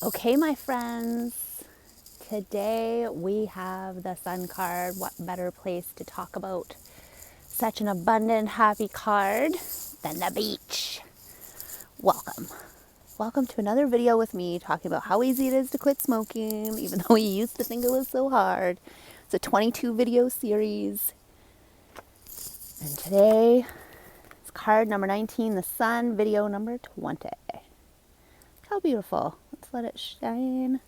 Okay, my friends, today we have the Sun card. What better place to talk about such an abundant, happy card than the beach? Welcome. Welcome to another video with me talking about how easy it is to quit smoking, even though we used to think it was so hard. It's a 22 video series. And today, it's card number 19, the Sun, video number 20. How beautiful. Let's let it shine.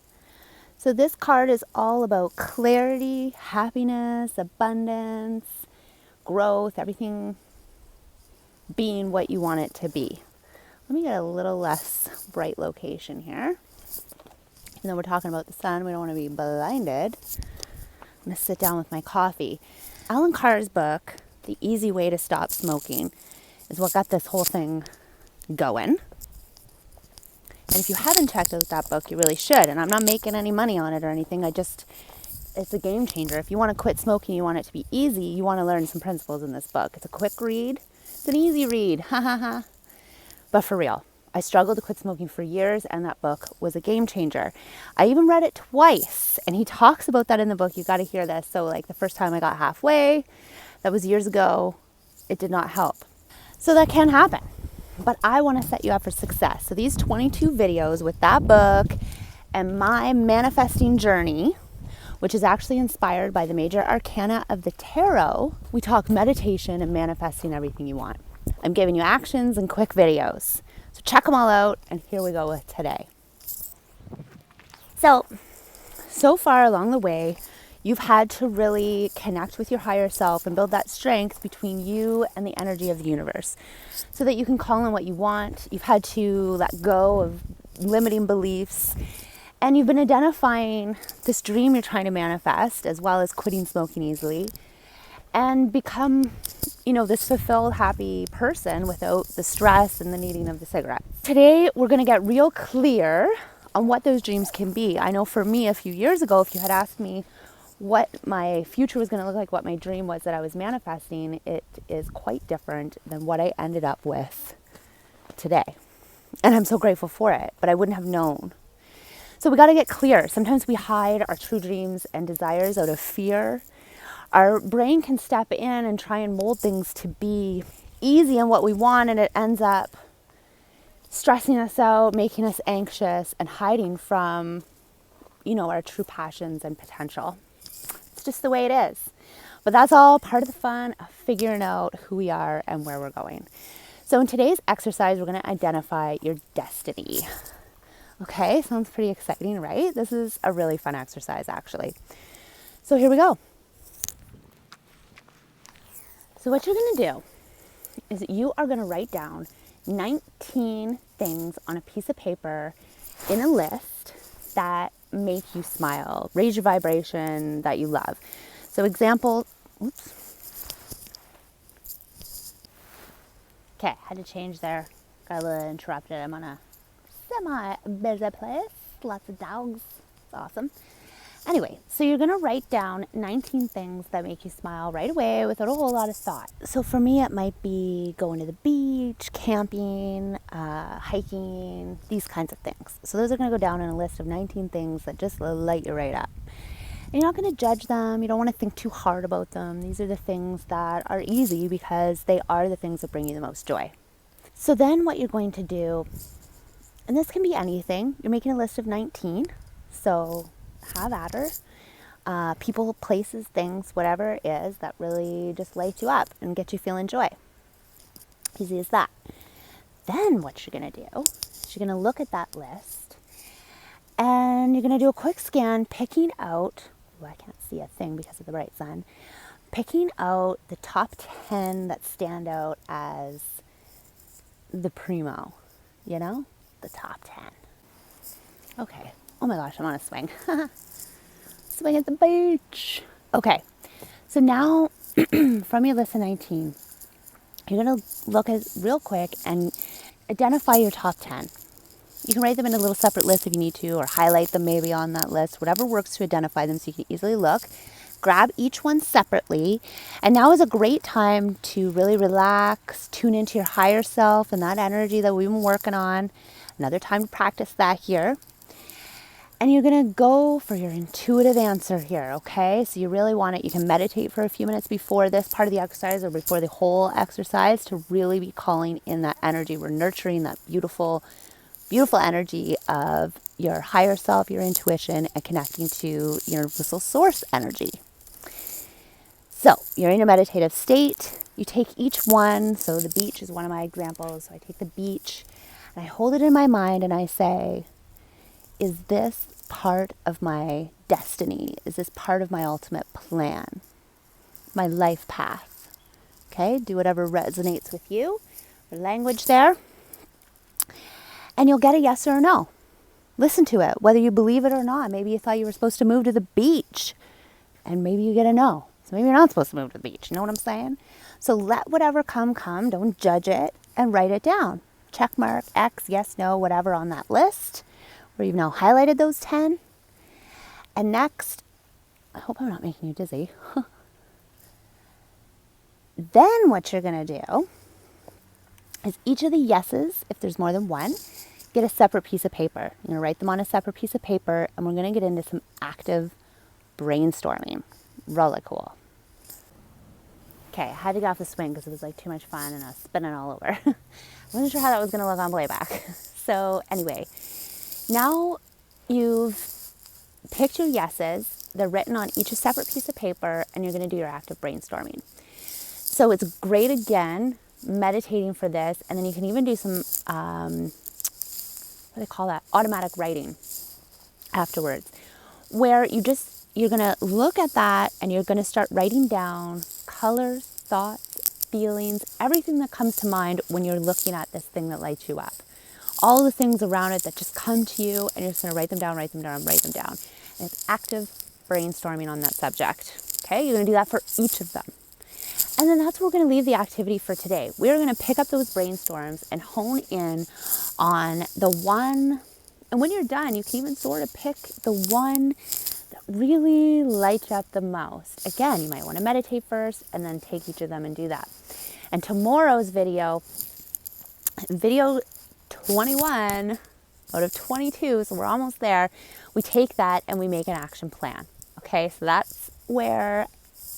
So this card is all about clarity, happiness, abundance, growth, everything being what you want it to be. Let me get a little less bright location here. Even though we're talking about the sun, we don't want to be blinded. I'm going to sit down with my coffee. Alan Carr's book, The Easy Way to Stop Smoking, is what got this whole thing going. And if you haven't checked out that book, you really should. And I'm not making any money on it or anything. It's a game changer. If you want to quit smoking, you want it to be easy, you want to learn some principles in this book. It's a quick read. It's an easy read. Ha ha ha. But for real, I struggled to quit smoking for years, and that book was a game changer. I even read it twice, and he talks about that in the book. You got to hear this. So like the first time I got halfway, that was years ago, it did not help. So that can happen. But I want to set you up for success. So these 22 videos with that book and my manifesting journey, which is actually inspired by the major arcana of the tarot, we talk meditation and manifesting everything you want. I'm giving you actions and quick videos. So check them all out, and here we go with today. So far along the way, you've had to really connect with your higher self and build that strength between you and the energy of the universe so that you can call in what you want. You've had to let go of limiting beliefs, and you've been identifying this dream you're trying to manifest, as well as quitting smoking easily, and become, this fulfilled, happy person without the stress and the needing of the cigarette. Today, we're going to get real clear on what those dreams can be. I know for me, a few years ago, if you had asked me what my future was going to look like, what my dream was that I was manifesting, it is quite different than what I ended up with today. And I'm so grateful for it, but I wouldn't have known. So we got to get clear. Sometimes we hide our true dreams and desires out of fear. Our brain can step in and try and mold things to be easy and what we want, and it ends up stressing us out, making us anxious, and hiding from, our true passions and potential. It's just the way it is. But that's all part of the fun of figuring out who we are and where we're going. So in today's exercise, we're going to identify your destiny. Okay, sounds pretty exciting, right? This is a really fun exercise, actually. So here we go. So what you're going to do is you are going to write down 19 things on a piece of paper in a list that make you smile, raise your vibration, that you love. So example, Okay, had to change there. Got a little interrupted. I'm on a semi-busy place. Lots of dogs. It's awesome. Anyway, so you're going to write down 19 things that make you smile right away without a whole lot of thought. So for me, it might be going to the beach, camping, hiking, these kinds of things. So those are going to go down in a list of 19 things that just light you right up. And you're not going to judge them. You don't want to think too hard about them. These are the things that are easy because they are the things that bring you the most joy. So then what you're going to do, and this can be anything. You're making a list of 19. So have at her. People, places, things, whatever it is that really just light you up and get you feeling joy. Easy as that. Then what you're going to do is you're going to look at that list and you're going to do a quick scan, picking out, I can't see a thing because of the bright sun, picking out the top 10 that stand out as the primo, the top 10. Okay. Oh my gosh, I'm on a swing. Swing at the beach. Okay, so now from your list of 19, you're going to look at real quick and identify your top 10. You can write them in a little separate list if you need to, or highlight them maybe on that list, whatever works to identify them so you can easily look. Grab each one separately. And now is a great time to really relax, tune into your higher self and that energy that we've been working on. Another time to practice that here. And you're going to go for your intuitive answer here, okay? So you really want it. You can meditate for a few minutes before this part of the exercise or before the whole exercise to really be calling in that energy. We're nurturing that beautiful, beautiful energy of your higher self, your intuition, and connecting to your universal source energy. So you're in a meditative state. You take each one. So the beach is one of my examples. So I take the beach and I hold it in my mind and I say, is this part of my destiny? Is this part of my ultimate plan? My life path? Okay, do whatever resonates with you. The language there. And you'll get a yes or a no. Listen to it, whether you believe it or not. Maybe you thought you were supposed to move to the beach and maybe you get a no. So maybe you're not supposed to move to the beach. You know what I'm saying? So let whatever come. Don't judge it and write it down. Check mark, X, yes, no, whatever on that list where you've now highlighted those 10. And next, I hope I'm not making you dizzy. Then what you're going to do is each of the yeses, if there's more than one, get a separate piece of paper. You're going to write them on a separate piece of paper, and we're going to get into some active brainstorming. Really cool. Okay, I had to get off the swing because it was like too much fun and I was spinning all over. I wasn't sure how that was going to look on playback. So anyway, now you've picked your yeses. They're written on each a separate piece of paper, and you're going to do your active brainstorming. So it's great, again, meditating for this, and then you can even do some, what do they call that? Automatic writing afterwards, where you're going to look at that and you're going to start writing down colors, thoughts, feelings, everything that comes to mind when you're looking at this thing that lights you up. All the things around it that just come to you, and you're just going to write them down. And it's active brainstorming on that subject. Okay, you're going to do that for each of them. And then that's where we're going to leave the activity for today. We're going to pick up those brainstorms and hone in on the one. And when you're done, you can even sort of pick the one that really lights you up the most. Again, you might want to meditate first and then take each of them and do that. And tomorrow's video 21 out of 22, so we're almost there, we take that and we make an action plan. Okay, so that's where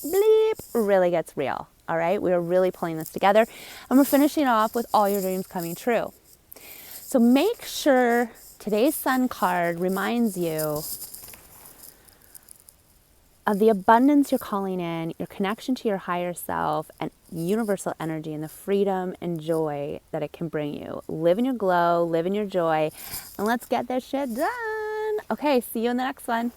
bleep really gets real. All right, we're really pulling this together, and we're finishing off with all your dreams coming true. So make sure today's sun card reminds you of the abundance you're calling in, your connection to your higher self, and universal energy, and the freedom and joy that it can bring you. Live in your glow, live in your joy, and let's get this shit done. Okay, see you in the next one.